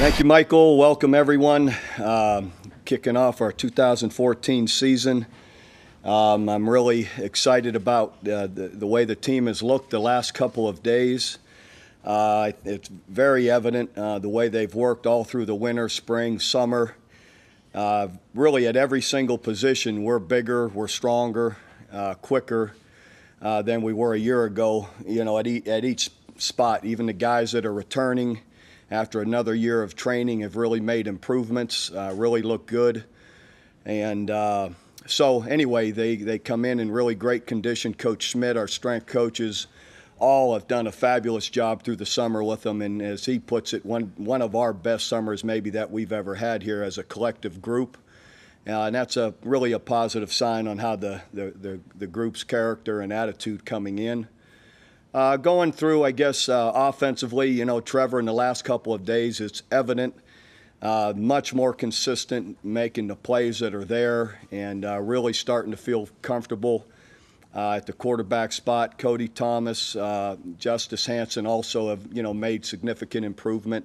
Thank you, Michael. Welcome, everyone. Kicking off our 2014 season. I'm really excited about the way the team has looked the last couple of days. It's very evident the way they've worked all through the winter, spring, summer. Really, at every single position, we're bigger, we're stronger, quicker than we were a year ago. You know, at each spot, even the guys that are returning after another year of training have really made improvements, really look good. And so anyway, they come in really great condition. Coach Schmidt, our strength coaches, all have done a fabulous job through the summer with them. And as he puts it, one of our best summers maybe that we've ever had here as a collective group. And that's really a positive sign on how the group's character and attitude coming in. Going through, I guess, offensively, you know, Trevor in the last couple of days, it's evident, much more consistent, making the plays that are there and really starting to feel comfortable at the quarterback spot. Cody Thomas, Justice Hansen also have, you know, made significant improvement.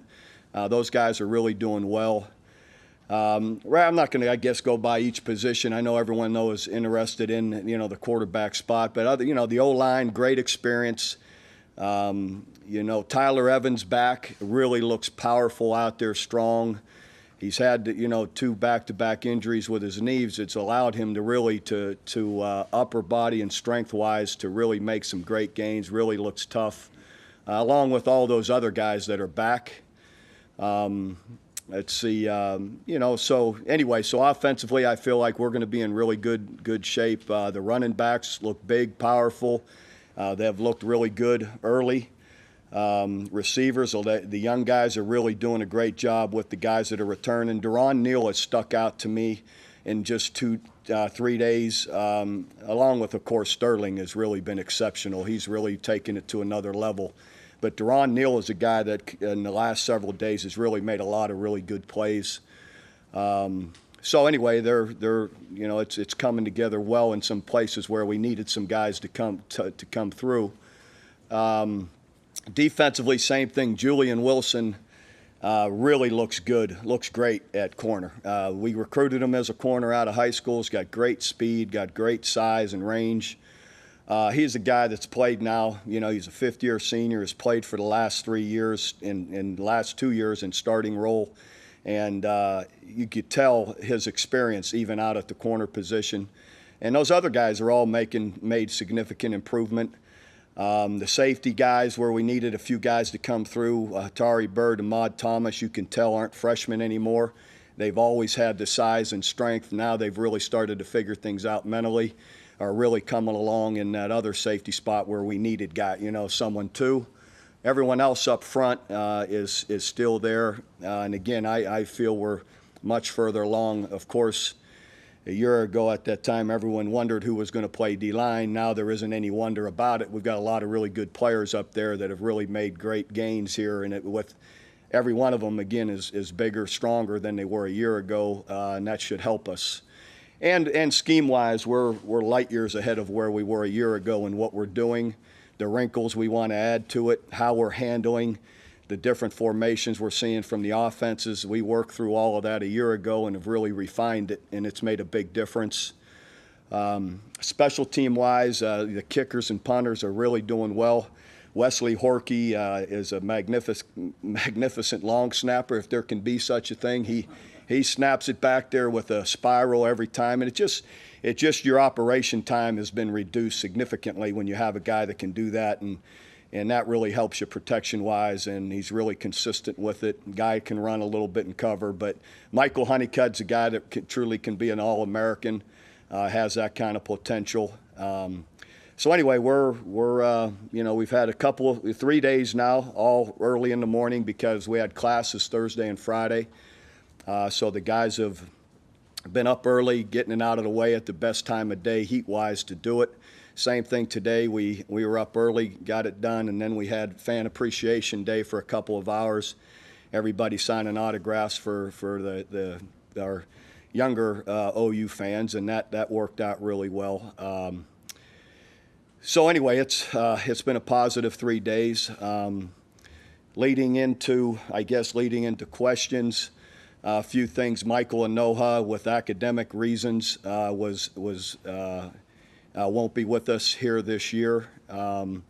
Those guys are really doing well. I'm not going to, I guess, go by each position. I know everyone is interested in, you know, the quarterback spot, but you know, the O-line, great experience. You know, Tyler Evans back, really looks powerful out there, strong. He's had, you know, 2 back-to-back injuries with his knees. It's allowed him to really to upper body and strength-wise to really make some great gains. Really looks tough, along with all those other guys that are back. Let's see, you know, so anyway, so offensively, I feel like we're going to be in really good shape. The running backs look big, powerful. They have looked really good early. Receivers, the young guys are really doing a great job with the guys that are returning. Deron Neal has stuck out to me in just 3 days, along with, of course, Sterling has really been exceptional. He's really taken it to another level. But Deron Neal is a guy that in the last several days has really made a lot of really good plays. So anyway, they're you know, it's coming together well in some places where we needed some guys to come through. Defensively, same thing. Julian Wilson really looks good, looks great at corner. We recruited him as a corner out of high school. He's got great speed, got great size and range. He's a guy that's played now, you know, he's a fifth-year senior, has played for the last 3 years, in the last 2 years in starting role. And you could tell his experience even out at the corner position. And those other guys are all made significant improvement. The safety guys, where we needed a few guys to come through, Tari Bird and Maud Thomas, you can tell aren't freshmen anymore. They've always had the size and strength. Now they've really started to figure things out mentally, are really coming along in that other safety spot where we needed someone too. Everyone else up front is still there. And again, I feel we're much further along. Of course, a year ago at that time, everyone wondered who was going to play D-line. Now there isn't any wonder about it. We've got a lot of really good players up there that have really made great gains here. And with every one of them, again, is bigger, stronger than they were a year ago, and that should help us. And scheme-wise, we're light years ahead of where we were a year ago in what we're doing, the wrinkles we want to add to it, how we're handling the different formations we're seeing from the offenses. We worked through all of that a year ago and have really refined it, and it's made a big difference. Special team-wise, the kickers and punters are really doing well. Wesley Horkey is a magnificent long snapper, if there can be such a thing. He snaps it back there with a spiral every time, and it just your operation time has been reduced significantly when you have a guy that can do that, and that really helps you protection-wise, and he's really consistent with it. Guy can run a little bit and cover, but Michael Honeycutt's a guy that truly can be an All-American, has that kind of potential. So anyway, we've had 3 days now, all early in the morning because we had classes Thursday and Friday. So the guys have been up early, getting it out of the way at the best time of day, heat-wise, to do it. Same thing today. We were up early, got it done, and then we had Fan Appreciation Day for a couple of hours. Everybody signing autographs for our younger OU fans, and that worked out really well. So anyway, it's been a positive 3 days. leading into questions, a few things. Michael Anoha, with academic reasons, won't be with us here this year. And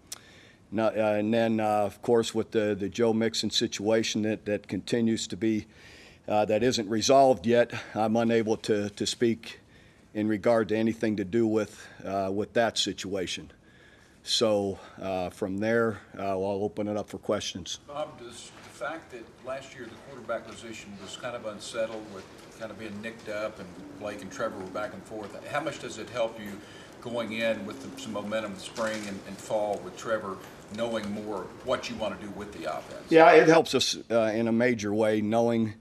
then, of course, with the Joe Mixon situation that continues to be, that isn't resolved yet, I'm unable to speak in regard to anything to do with that situation. So from there, I'll open it up for questions. Bob, does the fact that last year the quarterback position was kind of unsettled with kind of being nicked up and Blake and Trevor were back and forth, how much does it help you going in with some momentum in spring and fall with Trevor, knowing more what you want to do with the offense? Yeah, it helps us in a major way, knowing,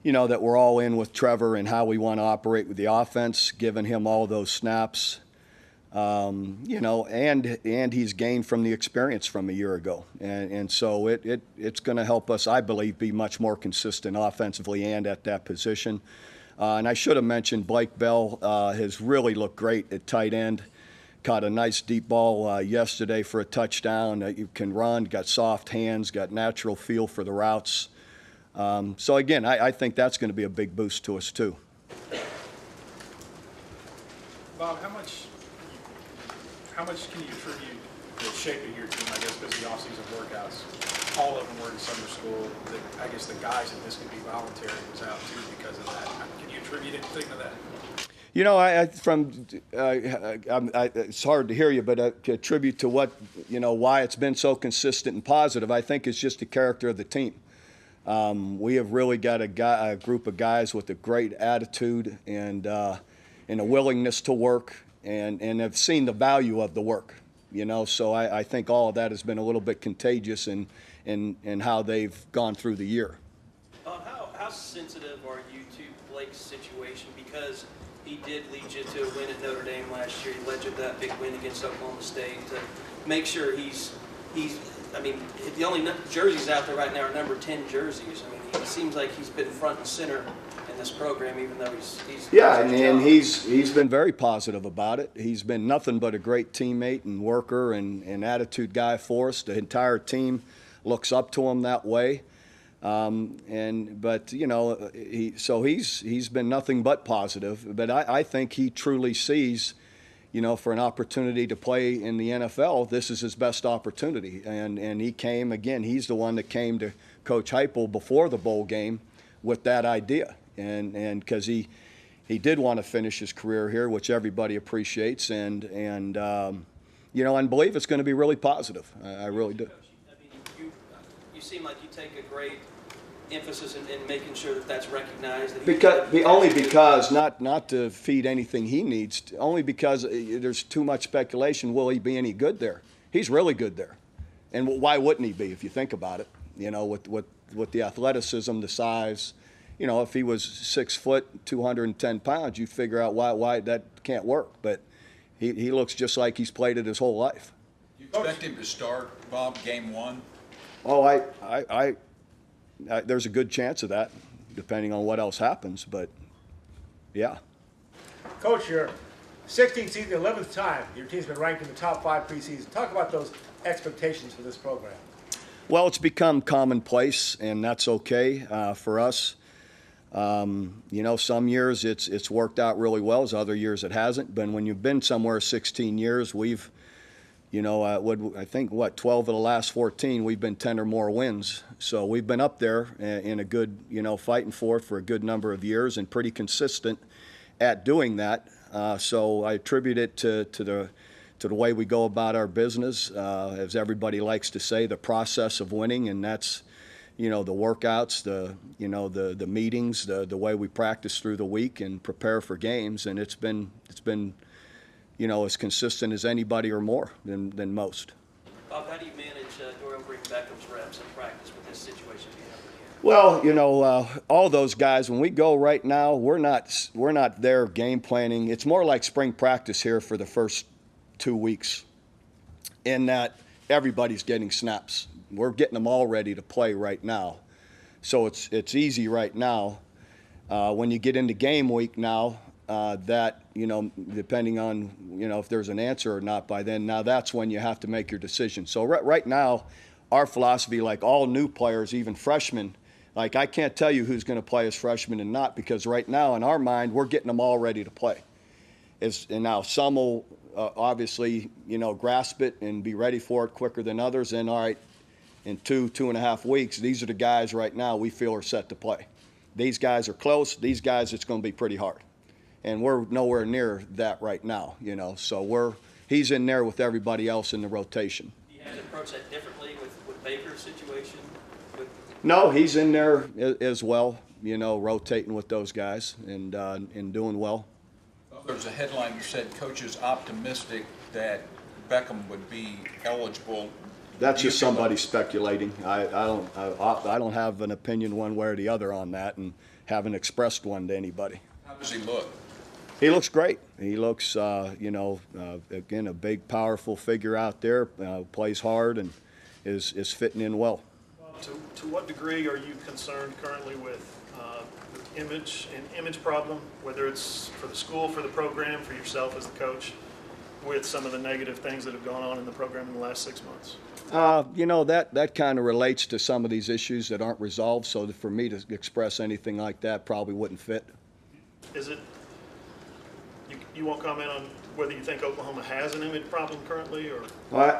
that we're all in with Trevor and how we want to operate with the offense, giving him all those snaps, and he's gained from the experience from a year ago. And so it's going to help us, I believe, be much more consistent offensively and at that position. And I should have mentioned Blake Bell has really looked great at tight end. Caught a nice deep ball yesterday for a touchdown. You can run, got soft hands, got natural feel for the routes. So again, I think that's going to be a big boost to us too. Bob, how much can you attribute the shape of your team, I guess, because the off-season workouts, all of them were in summer school. I guess the guys that this could be voluntary was out too because of that. Can you attribute anything to that? It's hard to hear you, but to attribute to what, why it's been so consistent and positive, I think it's just the character of the team. We have really got a group of guys with a great attitude and a willingness to work and have seen the value of the work, So I think all of that has been a little bit contagious in how they've gone through the year. How sensitive are you to Blake's situation? Because he did lead you to a win at Notre Dame last year. He led you to that big win against Oklahoma State to make sure he's the only jerseys out there right now are number 10 jerseys. It seems like he's been front and center in this program, even though he's he's been very positive about it. He's been nothing but a great teammate and worker and attitude guy for us. The entire team looks up to him that way. He's been nothing but positive. But I think he truly sees, for an opportunity to play in the NFL, this is his best opportunity. And he came, again, he's the one that came to Coach Heupel before the bowl game with that idea. And because he did want to finish his career here, which everybody appreciates. And believe it's going to be really positive. I really do. You seem like you take a great emphasis in making sure that that's recognized. Not to feed anything he needs, only because there's too much speculation. Will he be any good there? He's really good there, and why wouldn't he be if you think about it? With the athleticism, the size. If he was 6 foot, 210 pounds, you figure out why that can't work. But he looks just like he's played it his whole life. You expect him to start, Bob, game one? Oh, there's a good chance of that, depending on what else happens. But, yeah. Coach, your 16th season, 11th time, your team's been ranked in the top 5 preseason. Talk about those expectations for this program. Well, it's become commonplace, and that's okay for us. Some years it's worked out really well, as other years it hasn't. But when you've been somewhere 16 years, we've 12 of the last 14, we've been 10 or more wins. So we've been up there in a good, fighting for it for a good number of years and pretty consistent at doing that. So I attribute it to the way we go about our business, as everybody likes to say, the process of winning, and that's, the workouts, the meetings, the way we practice through the week and prepare for games, and it's been as consistent as anybody or more than most. Bob, how do you manage Dorian Beckham's reps in practice with this situation being up Well, all those guys, when we go right now, we're not there game planning. It's more like spring practice here for the first 2 weeks, in that everybody's getting snaps. We're getting them all ready to play right now. So it's easy right now. When you get into game week now, that, depending on, if there's an answer or not by then, now that's when you have to make your decision. So right now, our philosophy, like all new players, even freshmen, like I can't tell you who's going to play as freshmen and not, because right now in our mind we're getting them all ready to play. And now some will obviously, grasp it and be ready for it quicker than others. And all right, in 2.5 weeks, these are the guys right now we feel are set to play. These guys are close. These guys, it's going to be pretty hard. And we're nowhere near that right now, So he's in there with everybody else in the rotation. Do you have to approach that differently with Baker's situation? No, he's in there as well, rotating with those guys and doing well. There's a headline that said coach is optimistic that Beckham would be eligible. That's just somebody speculating. I don't have an opinion one way or the other on that, and haven't expressed one to anybody. How does he look? He looks great. He looks, again, a big, powerful figure out there. Plays hard and is fitting in well. To what degree are you concerned currently with image problem, whether it's for the school, for the program, for yourself as the coach, with some of the negative things that have gone on in the program in the last 6 months? That kind of relates to some of these issues that aren't resolved, so that for me to express anything like that probably wouldn't fit. Is it, you won't comment on whether you think Oklahoma has an image problem currently, or?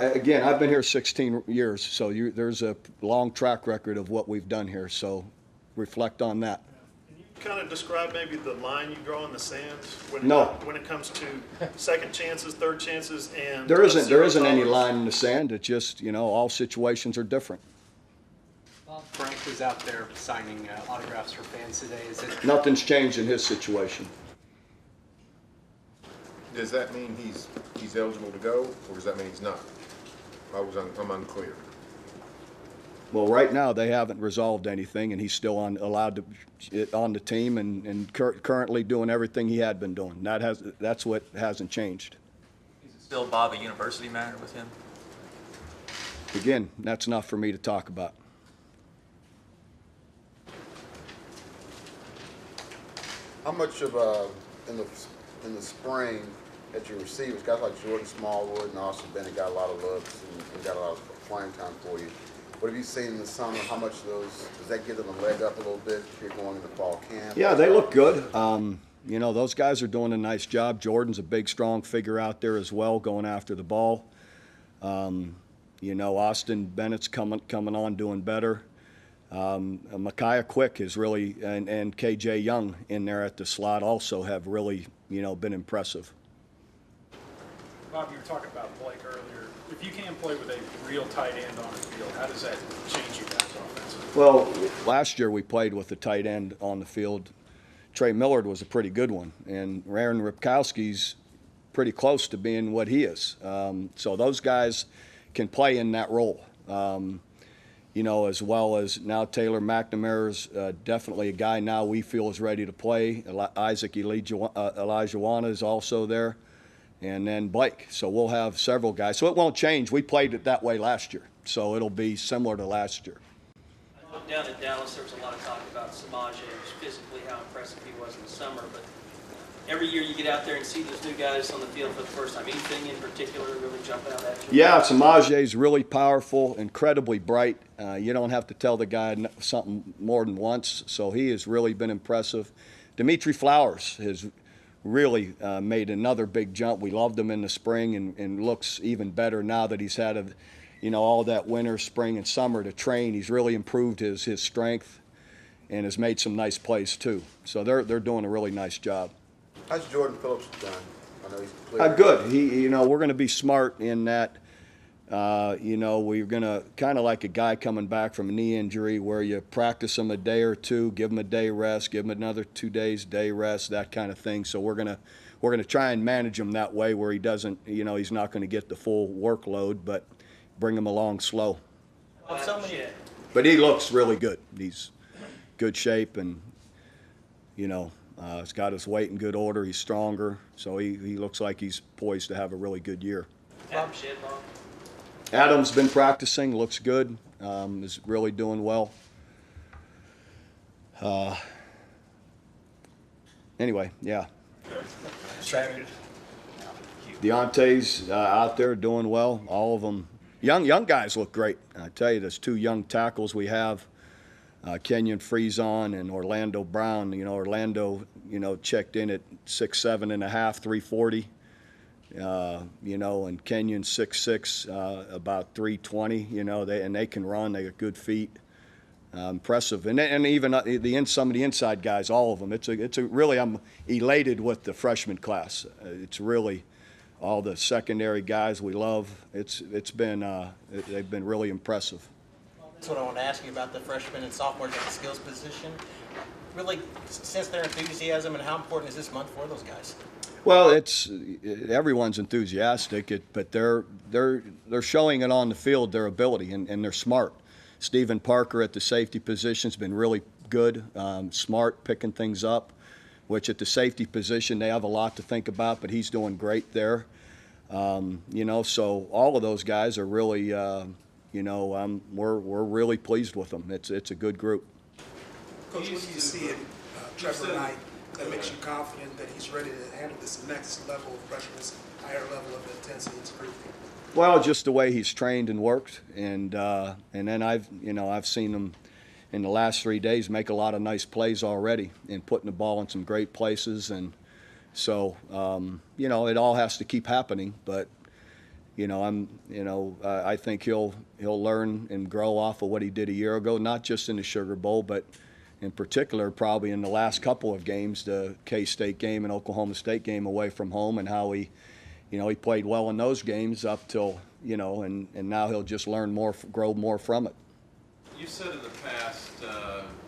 Again, I've been here 16 years, so there's a long track record of what we've done here, so reflect on that. Can you kind of describe maybe the line you draw in the sands when it comes to second chances, third chances, and there isn't any line in the sand. It's just, all situations are different. Frank was out there signing autographs for fans today. Nothing's changed in his situation. Does that mean he's eligible to go, or does that mean he's not? I'm unclear. Well, right now they haven't resolved anything, and he's still allowed on the team and currently doing everything he had been doing. That's what hasn't changed. Is it still Bobby University matter with him? Again, that's not for me to talk about. How much of in the spring that you received, guys like Jordan Smallwood and Austin Bennett got a lot of looks and got a lot of playing time for you? What have you seen in the summer? How much of those, does that give them a leg up a little bit if you're going into fall camp? Yeah, they look good. Those guys are doing a nice job. Jordan's a big, strong figure out there as well, going after the ball. Austin Bennett's coming on, doing better. Micaiah Quick is really, and KJ Young in there at the slot also have really, been impressive. Bob, you were talking about Blake earlier. If you can't play with a real tight end on the field, how does that change you guys offensively? Well, last year we played with a tight end on the field. Trey Millard was a pretty good one, and Aaron Ripkowski's pretty close to being what he is. So those guys can play in that role. As well as now Taylor McNamara's definitely a guy now we feel is ready to play. Isaac Elijah is also there, and then Blake. So we'll have several guys. So it won't change. We played it that way last year, so it'll be similar to last year. Down in Dallas, there was a lot of talk about Samaje, physically how impressive he was in the summer, but every year you get out there and see those new guys on the field for the first time. Anything in particular really jump out at you? Yeah, Samaje's really powerful, incredibly bright. You don't have to tell the guy something more than once, so he has really been impressive. Dimitri Flowers has really made another big jump. We loved him in the spring and looks even better now that he's had all that winter, spring, and summer to train. He's really improved his strength and has made some nice plays too. So they're doing a really nice job. How's Jordan Phillips done? I know he's clear. Good. We're going to be smart in that. We're going to kind of like a guy coming back from a knee injury where you practice him a day or two, give him a day rest, give him another 2 days day rest, that kind of thing. So we're going to try and manage him that way where he doesn't, he's not going to get the full workload, but bring him along slow. But he looks really good. He's good shape and, he's got his weight in good order. He's stronger, so he looks like he's poised to have a really good year. Adam's been practicing, looks good, is really doing well. Anyway, yeah. Deontay's out there doing well. All of them, Young guys look great. I tell you, there's 2 young tackles we have, Kenyon Friesen and Orlando Brown. Orlando, checked in at 6'7 and a half, 340. And Kenyon 6'6", about 320. They can run. They got good feet. Impressive, and even some of the inside guys, all of them. It's a really, I'm elated with the freshman class. It's really all the secondary guys we love. They've been really impressive. That's what I want to ask you about the freshmen and sophomores at the skills position. Really, sense their enthusiasm, and how important is this month for those guys? Well, everyone's enthusiastic, but they're showing it on the field, their ability, and they're smart. Stephen Parker at the safety position's been really good, smart, picking things up, which at the safety position they have a lot to think about, but he's doing great there. So all of those guys are really, we're really pleased with them. It's a good group. Coach, what do you see in Trevor Knight that makes you confident that he's ready to handle this next level of freshness, higher level of intensity and scrutiny? Well, just the way he's trained and worked, and then I've seen him in the last 3 days make a lot of nice plays already and putting the ball in some great places, and so it all has to keep happening. But I think he'll learn and grow off of what he did a year ago, not just in the Sugar Bowl, but in particular probably in the last couple of games, the K-State game and Oklahoma State game away from home, and how he played well in those games up till, and now he'll just learn more, grow more from it. You've said in the past,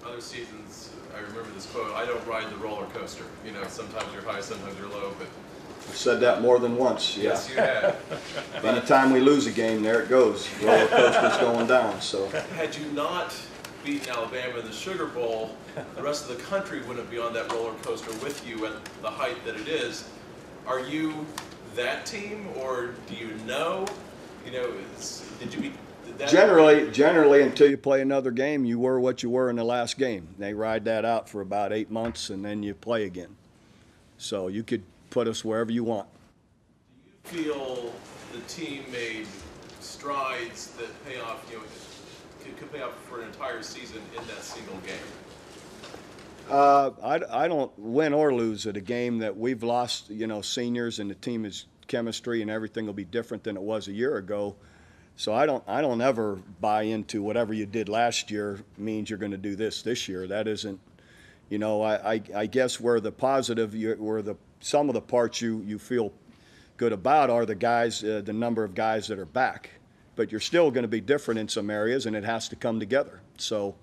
other seasons, I remember this quote, I don't ride the roller coaster. Sometimes you're high, sometimes you're low, but... I've said that more than once, yeah. Yes, you have. Anytime we lose a game, there it goes. Roller coaster's going down, so. Had you not beaten Alabama in the Sugar Bowl, the rest of the country wouldn't be on that roller coaster with you at the height that it is. Are you that team, or do you know? Did you beat that? Generally, until you play another game, you were what you were in the last game. They ride that out for about 8 months, and then you play again. So you could put us wherever you want. Do you feel the team made strides that pay off? Could pay off for an entire season in that single game? I don't win or lose at a game that we've lost, seniors, and the team is chemistry and everything will be different than it was a year ago. So I don't ever buy into whatever you did last year means you're going to do this year. That isn't, I guess where the positive, some of the parts you feel good about are the guys, the number of guys that are back. But you're still going to be different in some areas, and it has to come together. So,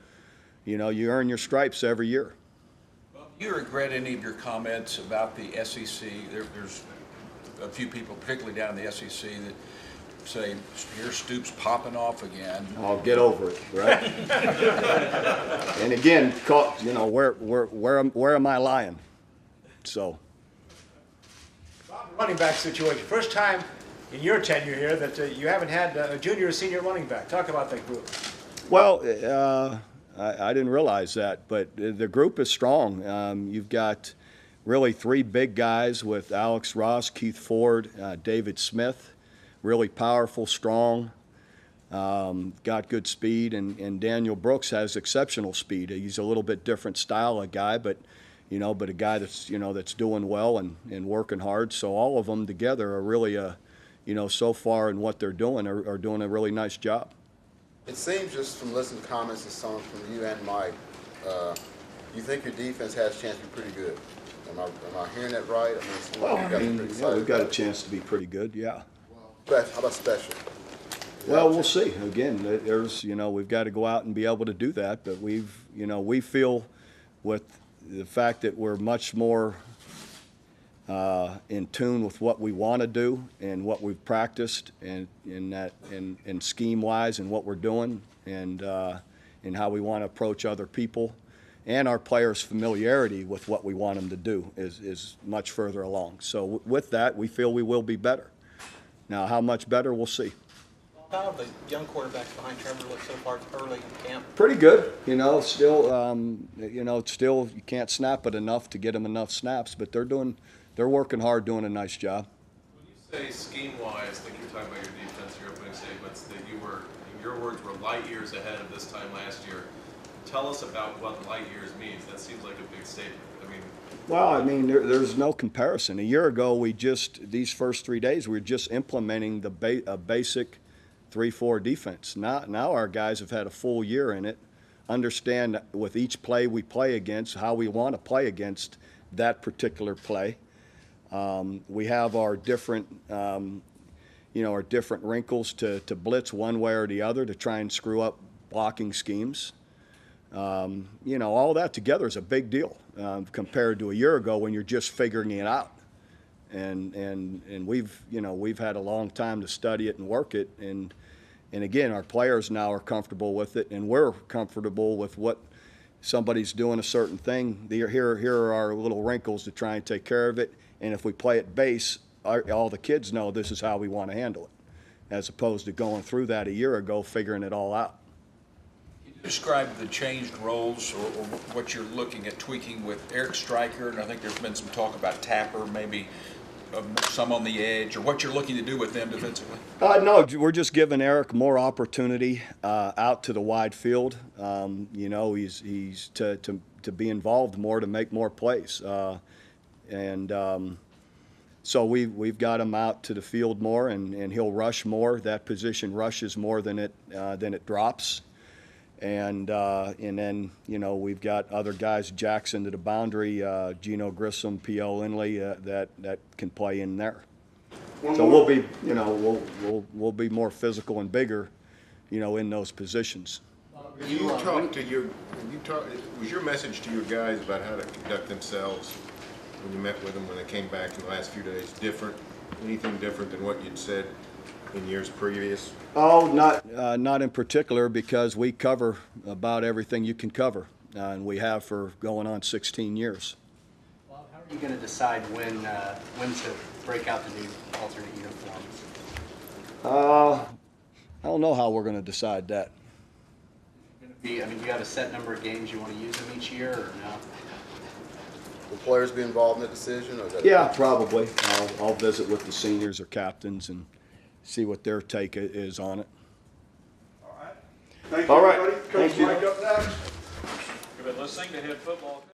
you earn your stripes every year. Do you regret any of your comments about the SEC? There's a few people, particularly down in the SEC, that say, here's Stoops popping off again. I'll get over it, right? And again, where am I lying? So. Running back situation. First time in your tenure here that you haven't had a junior or senior running back. Talk about that group. Well, I didn't realize that, but the group is strong. You've got really 3 big guys with Alex Ross, Keith Ford, David Smith. Really powerful, strong, got good speed, and Daniel Brooks has exceptional speed. He's a little bit different style of guy, but a guy that's doing well and working hard. So all of them together are really so far in what they're doing are doing a really nice job. It seems just from listening to comments and some from you and Mike, you think your defense has a chance to be pretty good. Am I hearing that right? We've got a chance to be pretty good, yeah. How about special? Well, we'll see. Again, there's we've got to go out and be able to do that, but we feel with the fact that we're much more in tune with what we want to do and what we've practiced and scheme wise and what we're doing and how we want to approach other people, and our players' familiarity with what we want them to do is much further along. So with that, we feel we will be better. Now, how much better, we'll see. How have the young quarterbacks behind Trevor looked so far early in camp? Pretty good. Still you can't snap it enough to get them enough snaps, but they're working hard, doing a nice job. When you say scheme-wise, I think you're talking about your defense, your opening big statements that you were, in your words, were light years ahead of this time last year. Tell us about what light years means. That seems like a big statement. I mean, Well, I mean, there's no comparison. A year ago, these first 3 days, we were just implementing a basic 3-4 defense. Now our guys have had a full year in it, understand with each play we play against, how we want to play against that particular play. We have our different, our different wrinkles to blitz one way or the other to try and screw up blocking schemes. All that together is a big deal compared to a year ago when you're just figuring it out. And we've had a long time to study it and work it. And again, our players now are comfortable with it, and we're comfortable with what somebody's doing a certain thing. Here are our little wrinkles to try and take care of it. And if we play it base, all the kids know this is how we want to handle it, as opposed to going through that a year ago, figuring it all out. Describe the changed roles or what you're looking at tweaking with Eric Stryker, and I think there's been some talk about Tapper, maybe some on the edge, or what you're looking to do with them defensively. No, we're just giving Eric more opportunity out to the wide field. He's to be involved more, to make more plays, so we've got him out to the field more, and he'll rush more. That position rushes more than it drops. And then, we've got other guys, Jackson to the boundary, Gino Grissom, P.O. Lindley, that can play in there. So we'll be, we'll be more physical and bigger, in those positions. Was your message to your guys about how to conduct themselves when you met with them, when they came back in the last few days, different? Anything different than what you'd said in years previous? Oh, not in particular, because we cover about everything you can cover, and we have for going on 16 years. Well, how are you going to decide when to break out the new alternate uniforms? I don't know how we're going to decide that. Do you have a set number of games you want to use them each year, or no? Will players be involved in the decision? Or is that Yeah, probably. I'll visit with the seniors or captains and see what their take is on it. All right. Thank All you, right. everybody. Coach Thank you. Mike up next. You've been listening to Head Football.